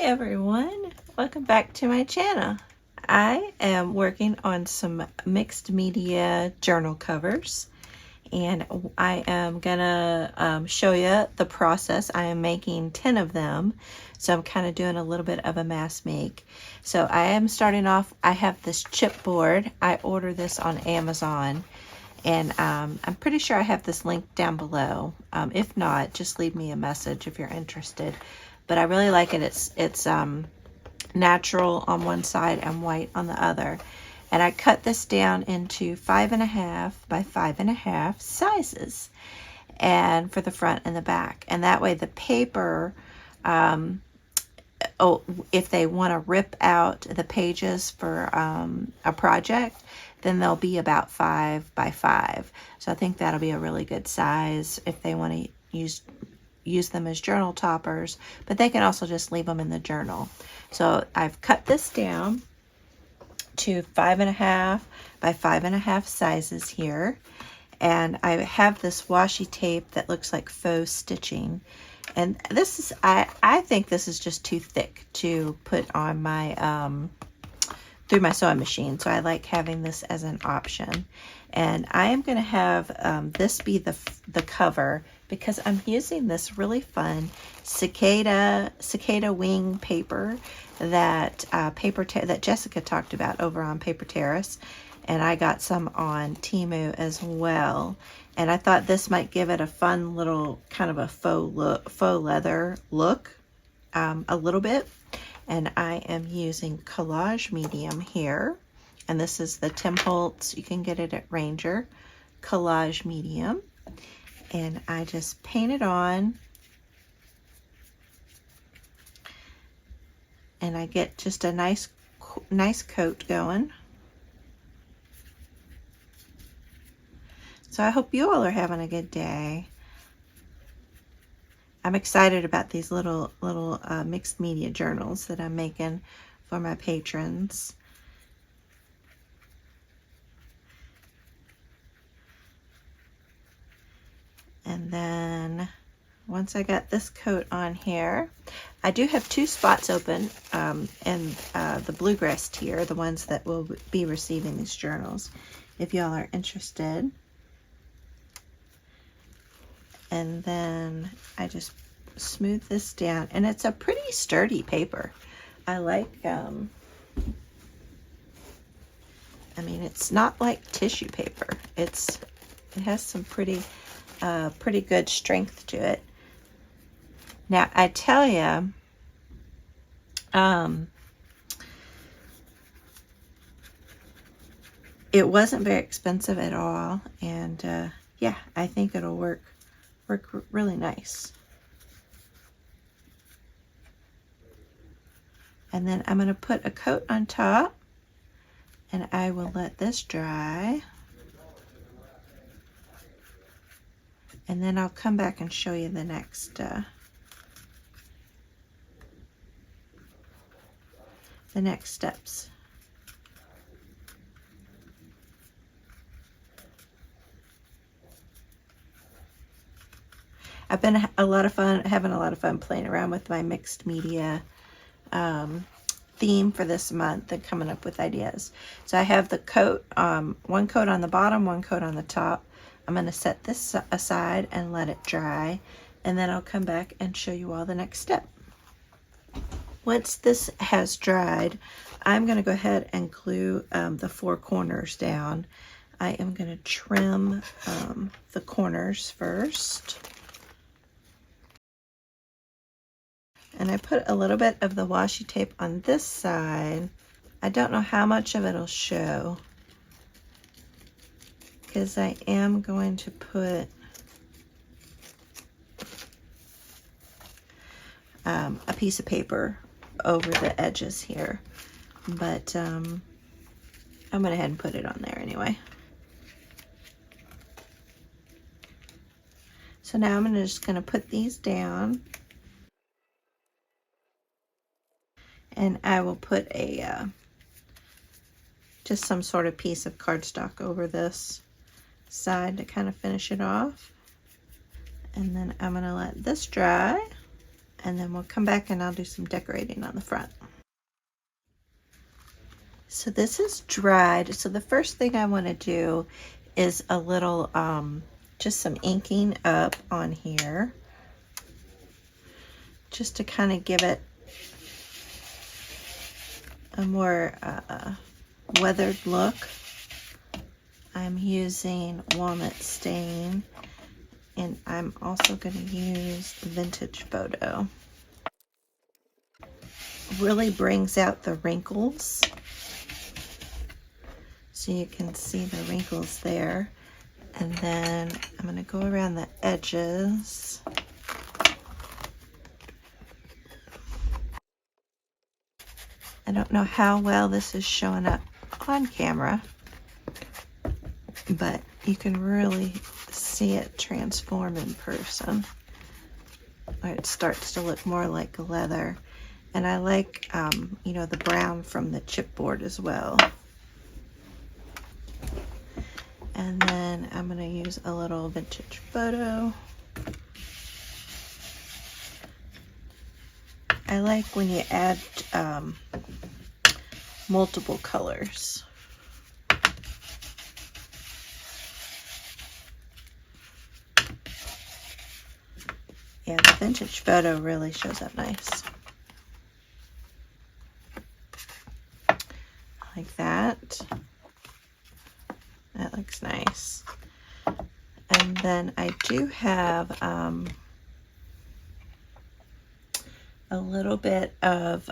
everyone, welcome back to my channel. I am working on some mixed media journal covers, and I am gonna show you the process. I am making 10 of them, so I'm kind of doing a little bit of a mass make. So I am starting off, I have this chipboard. I ordered this on Amazon, and I'm pretty sure I have this link down below. If not, just leave me a message if you're interested. But I really like it. It's natural on one side and white on the other. And I cut this down into 5.5 by 5.5 sizes, and for the front and the back. And that way the paper, if they want to rip out the pages for a project, then they'll be about 5 by 5. So I think that'll be a really good size if they want to use them as journal toppers, but they can also just leave them in the journal. So I've cut this down to 5.5 by 5.5 sizes here, and I have this washi tape that looks like faux stitching, and this is I think this is just too thick to put on my through my sewing machine, so I like having this as an option. And I am going to have this be the cover, because I'm using this really fun cicada wing paper that that Jessica talked about over on Paper Terrace, and I got some on Temu as well. And I thought this might give it a fun little kind of a faux leather look, a little bit. And I am using collage medium here, and this is the Tim Holtz. You can get it at Ranger, collage medium. And I just paint it on, and I get just a nice coat going. So I hope you all are having a good day. I'm excited about these little mixed media journals that I'm making for my patrons. And then once I got this coat on here, I do have 2 spots open in the bluegrass tier, the ones that will be receiving these journals, if y'all are interested. And then I just smooth this down, and it's a pretty sturdy paper. I like, I mean, it's not like tissue paper. It has some pretty good strength to it. Now, I tell you, it wasn't very expensive at all, and yeah, I think it'll work really nice. And then I'm going to put a coat on top, and I will let this dry. And then I'll come back and show you the next steps. I've been having a lot of fun playing around with my mixed media theme for this month and coming up with ideas. So I have the coat, one coat on the bottom, one coat on the top. I'm going to set this aside and let it dry, and then I'll come back and show you all the next step. Once this has dried, I'm going to go ahead and glue the 4 corners down. I am going to trim the corners first. And I put a little bit of the washi tape on this side. I don't know how much of it will show, because I am going to put a piece of paper over the edges here, but I'm going to go ahead and put it on there anyway. So now I'm just going to put these down, and I will put a just some sort of piece of cardstock over this side to kind of finish it off. And then I'm going to let this dry, And then we'll come back and I'll do some decorating on the front. So this is dried. So the first thing I want to do is a little, just some inking up on here, just to kind of give it a more weathered look. I'm using walnut stain, and I'm also going to use vintage photo. Really brings out the wrinkles. So you can see the wrinkles there. And then I'm going to go around the edges. I don't know how well this is showing up on camera, but you can really see it transform in person. It starts to look more like leather. And I like, you know, the brown from the chipboard as well. And then I'm going to use a little vintage photo. I like when you add multiple colors. Yeah, the vintage photo really shows up nice. Like that. That looks nice. And then I do have a little bit of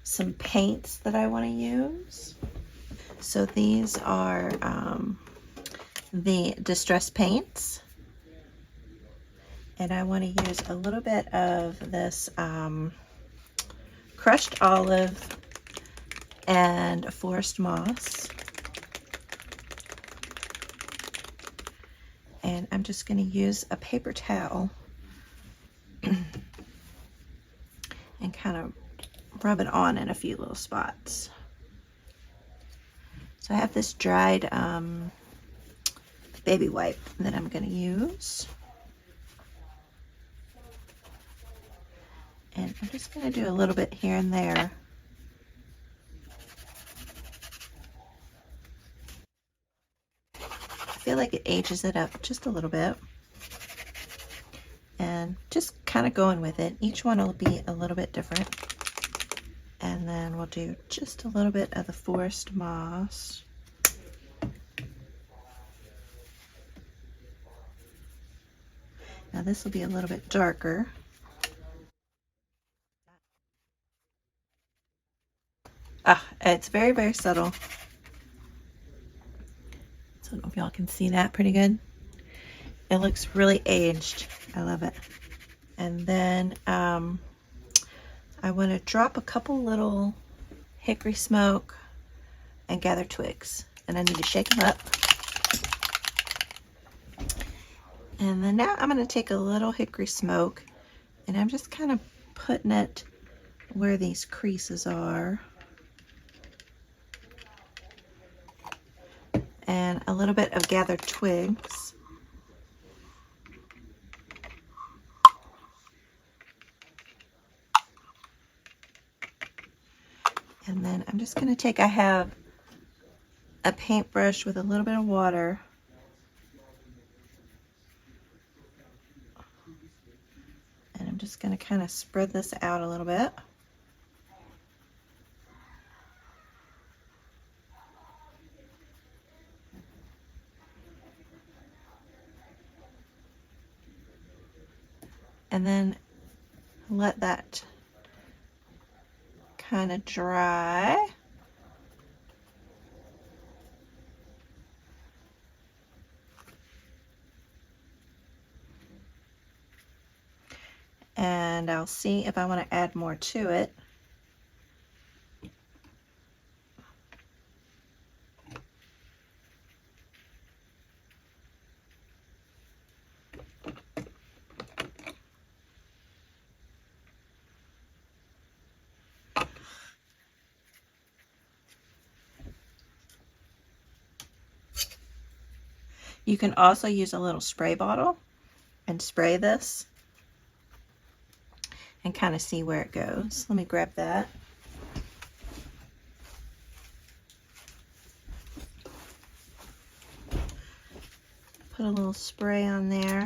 some paints that I want to use. So these are the distress paints. And I want to use a little bit of this crushed olive and forest moss. And I'm just going to use a paper towel and kind of rub it on in a few little spots. So I have this dried baby wipe that I'm going to use. And I'm just going to do a little bit here and there. I feel like it ages it up just a little bit. And just kind of going with it. Each one will be a little bit different. And then we'll do just a little bit of the forest moss. Now this will be a little bit darker. It's very, very subtle. So I don't know if y'all can see that pretty good. It looks really aged. I love it. And then I want to drop a couple little hickory smoke and gather twigs. And I need to shake them up. And then now I'm going to take a little hickory smoke and I'm just kind of putting it where these creases are. And a little bit of gathered twigs. And then I'm just going to take, I have a paintbrush with a little bit of water. And I'm just going to kind of spread this out a little bit. And then let that kind of dry. And I'll see if I want to add more to it. You can also use a little spray bottle and spray this. and kind of see where it goes. Let me grab that. Put a little spray on there.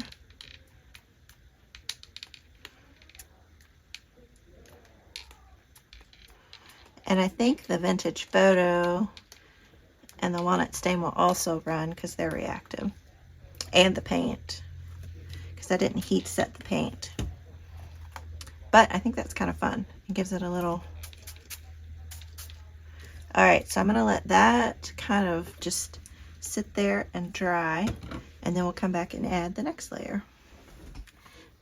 And I think the vintage photo and the walnut stain will also run because they're reactive. And the paint, because I didn't heat set the paint. But I think that's kind of fun. It gives it a little... Alright, so I'm going to let that kind of just sit there and dry, and then we'll come back and add the next layer.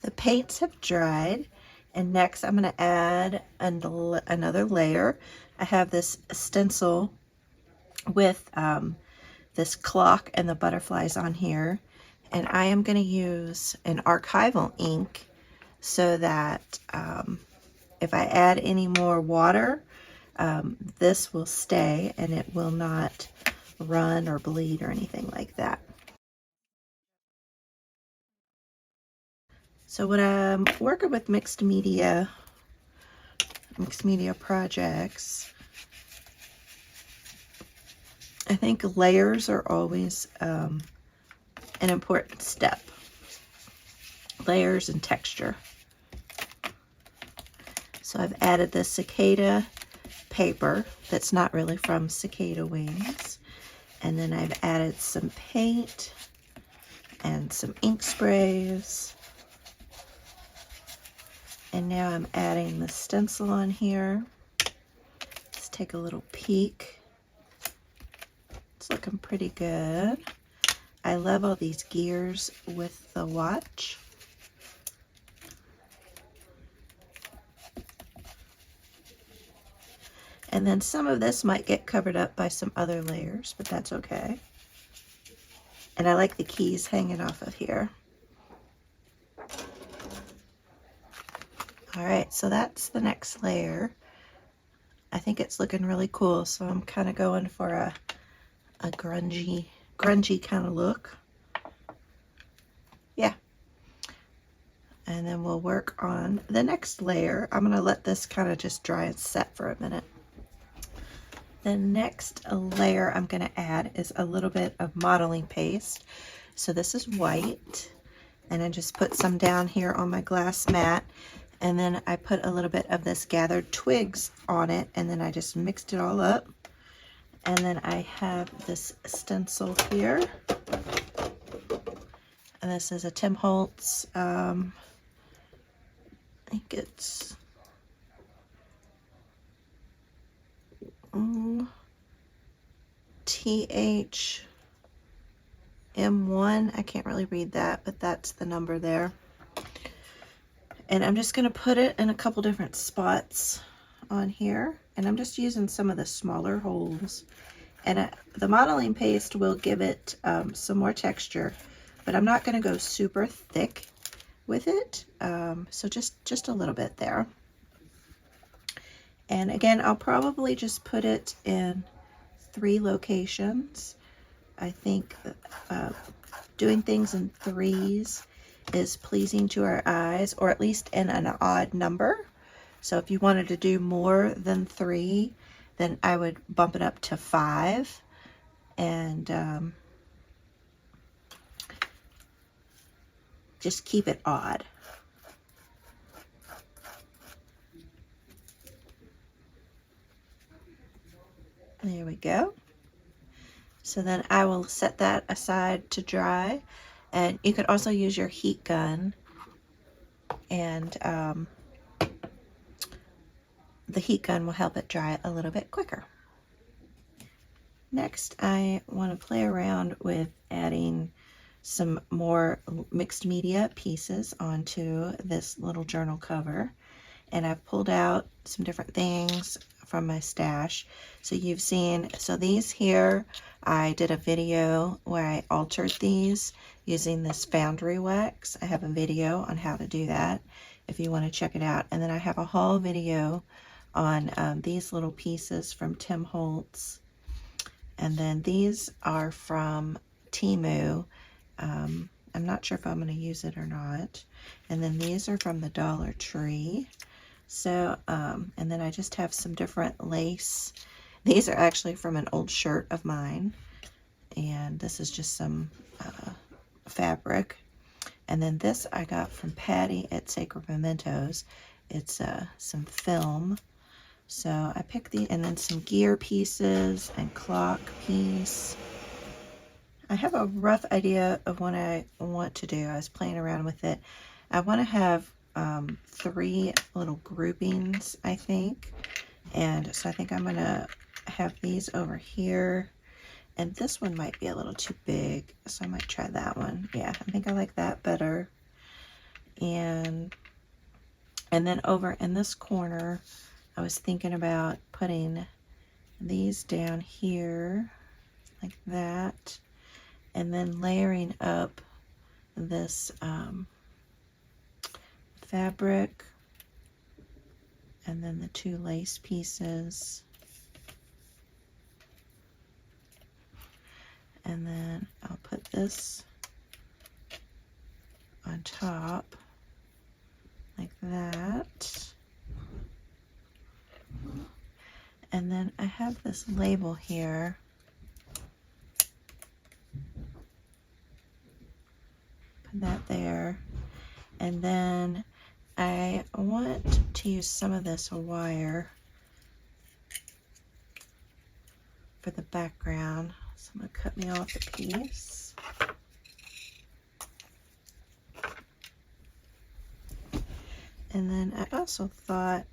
The paints have dried, and next I'm going to add another layer. I have this stencil with this clock and the butterflies on here, and I am going to use an archival ink so that if I add any more water, this will stay and it will not run or bleed or anything like that. So when I'm working with mixed media projects, I think layers are always an important step. Layers and texture. So I've added the cicada paper that's not really from cicada wings. And then I've added some paint and some ink sprays. And now I'm adding the stencil on here. Let's take a little peek. It's looking pretty good. I love all these gears with the watch. And then some of this might get covered up by some other layers, but that's okay. And I like the keys hanging off of here. All right, so that's the next layer. I think it's looking really cool, so I'm kind of going for a grungy kind of look. Yeah. And then we'll work on the next layer. I'm going to let this kind of just dry and set for a minute. The next layer I'm going to add is a little bit of modeling paste. So this is white, and I just put some down here on my glass mat, and then I put a little bit of this gathered twigs on it, and then I just mixed it all up. And then I have this stencil here, and this is a Tim Holtz, I think it's THM1. I can't really read that, but that's the number there. And I'm just going to put it in a couple different spots on here, and I'm just using some of the smaller holes. And the modeling paste will give it some more texture, but I'm not going to go super thick with it, so just a little bit there. And again, I'll probably just put it in 3 locations. I think doing things in 3s is pleasing to our eyes, or at least in an odd number. So if you wanted to do more than 3, then I would bump it up to 5. And just keep it odd. There we go. So then I will set that aside to dry, and you could also use your heat gun, and the heat gun will help it dry a little bit quicker. Next, I want to play around with adding some more mixed media pieces onto this little journal cover, and I've pulled out some different things from my stash. So you've seen, so these here, I did a video where I altered these using this foundry wax. I have a video on how to do that if you want to check it out. And then I have a haul video on these little pieces from Tim Holtz. And then these are from Temu, I'm not sure if I'm going to use it or not. And then these are from the Dollar Tree. So, and then I just have some different lace. These are actually from an old shirt of mine. And this is just some fabric. And then this I got from Patty at Sacred Mementos. It's some film. So I picked the, and then some gear pieces and clock piece. I have a rough idea of what I want to do. I was playing around with it. I want to have 3 little groupings, I think. And so I think I'm going to have these over here. And this one might be a little too big, so I might try that one. Yeah, I think I like that better. And then over in this corner, I was thinking about putting these down here like that, and then layering up this fabric, and then the 2 lace pieces, and then I'll put this on top like that. And then I have this label here. Put that there. And then I want to use some of this wire for the background. So I'm going to cut me off a piece. And then I also thought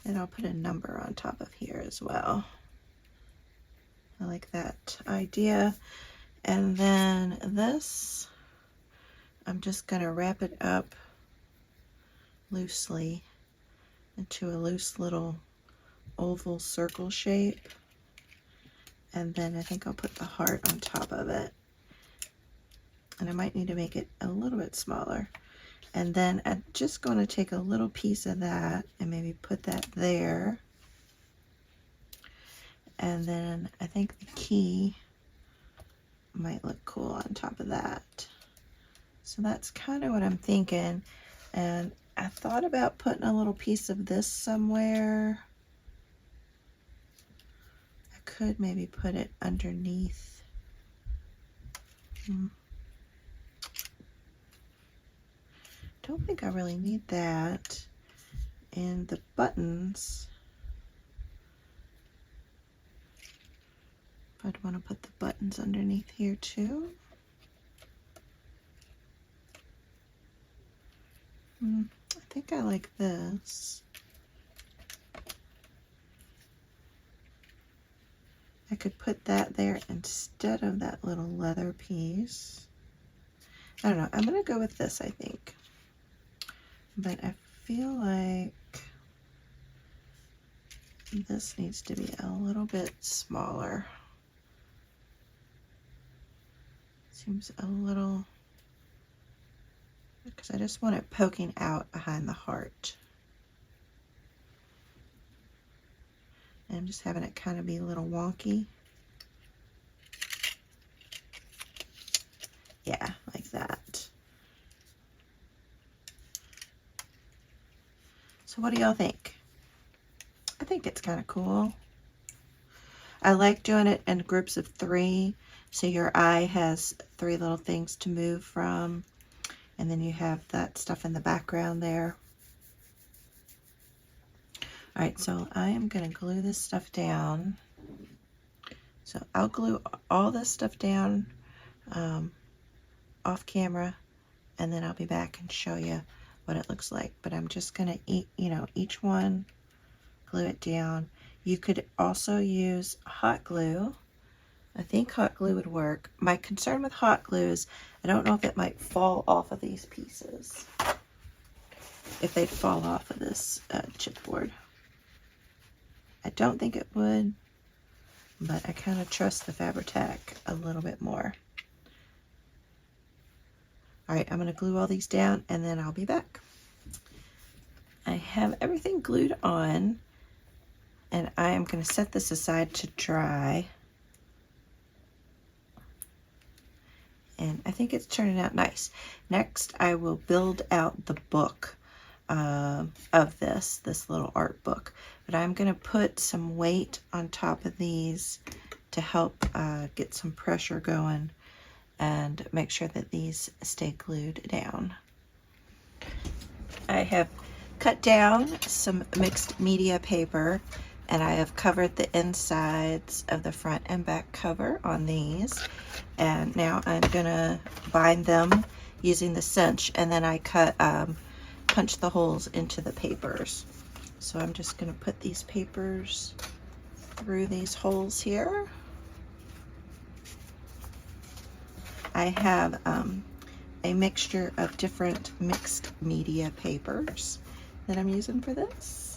that I'll put a number on top of here as well. I like that idea. And then this, I'm just going to wrap it up loosely into a loose little oval circle shape. And then I think I'll put the heart on top of it. And I might need to make it a little bit smaller. And then I'm just going to take a little piece of that and maybe put that there. And then I think the key might look cool on top of that. So that's kind of what I'm thinking. And I thought about putting a little piece of this somewhere. I could maybe put it underneath. Don't think I really need that. And the buttons, I'd want to put the buttons underneath here too. I think I like this. I could put that there instead of that little leather piece. I don't know. I'm going to go with this, I think. But I feel like this needs to be a little bit smaller. Seems a little, because I just want it poking out behind the heart. And I'm just having it kind of be a little wonky. Yeah, like that. So what do y'all think? I think it's kind of cool. I like doing it in groups of 3. So your eye has 3 little things to move from. And then you have that stuff in the background there. All right, so I am going to glue this stuff down. So I'll glue all this stuff down off camera, and then I'll be back and show you what it looks like. But I'm just going to, each one, glue it down. You could also use hot glue. I think hot glue would work. My concern with hot glue is I don't know if it might fall off of these pieces. If they'd fall off of this chipboard. I don't think it would, but I kind of trust the Fabri-Tac a little bit more. All right, I'm going to glue all these down and then I'll be back. I have everything glued on, and I am going to set this aside to dry. and I think it's turning out nice. Next, I will build out the book of this little art book. But I'm going to put some weight on top of these to help get some pressure going and make sure that these stay glued down. I have cut down some mixed media paper, and I have covered the insides of the front and back cover on these. And now I'm gonna bind them using the cinch, and then I punch the holes into the papers. So I'm just gonna put these papers through these holes here. I have a mixture of different mixed media papers that I'm using for this.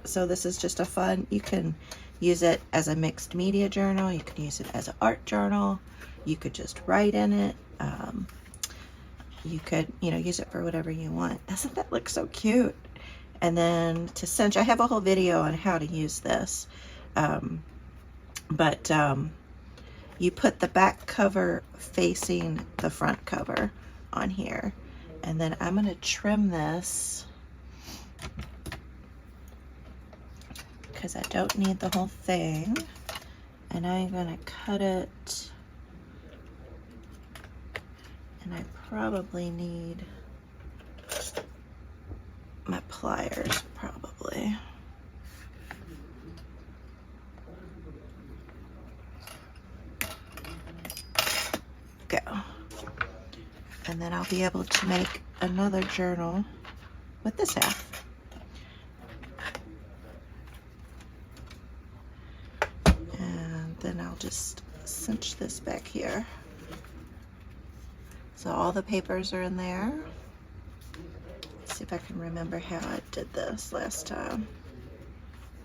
So this is just a fun, you can use it as a mixed media journal, you can use it as an art journal, you could just write in it, you could, use it for whatever you want. Doesn't that look so cute? And then to cinch, I have a whole video on how to use this, you put the back cover facing the front cover on here, and then I'm going to trim this because I don't need the whole thing, and I'm going to cut it, and I probably need my pliers probably. Go. And then I'll be able to make another journal with this half. And then I'll just cinch this back here. So all the papers are in there. Let's see if I can remember how I did this last time.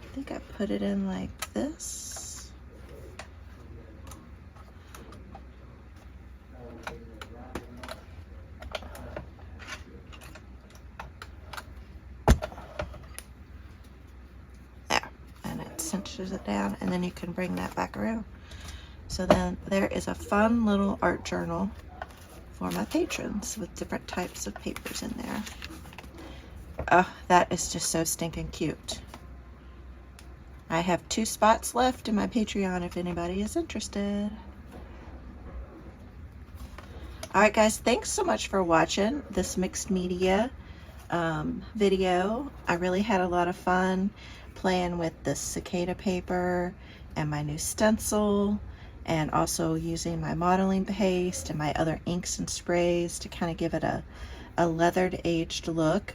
I think I put it in like this. Cinches it down, and then you can bring that back around. So then there is a fun little art journal for my patrons with different types of papers in there. Oh, that is just so stinking cute. I have 2 spots left in my Patreon if anybody is interested. Alright guys, thanks so much for watching this mixed media video. I really had a lot of fun playing with the cicada paper and my new stencil, and also using my modeling paste and my other inks and sprays to kind of give it a leathered aged look.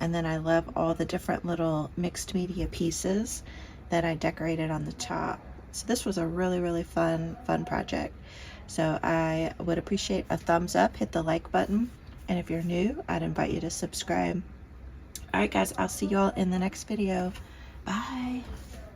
And then I love all the different little mixed media pieces that I decorated on the top. So this was a really fun project. So I would appreciate a thumbs up, hit the like button, and if you're new, I'd invite you to subscribe. Alright guys, I'll see you all in the next video. Bye.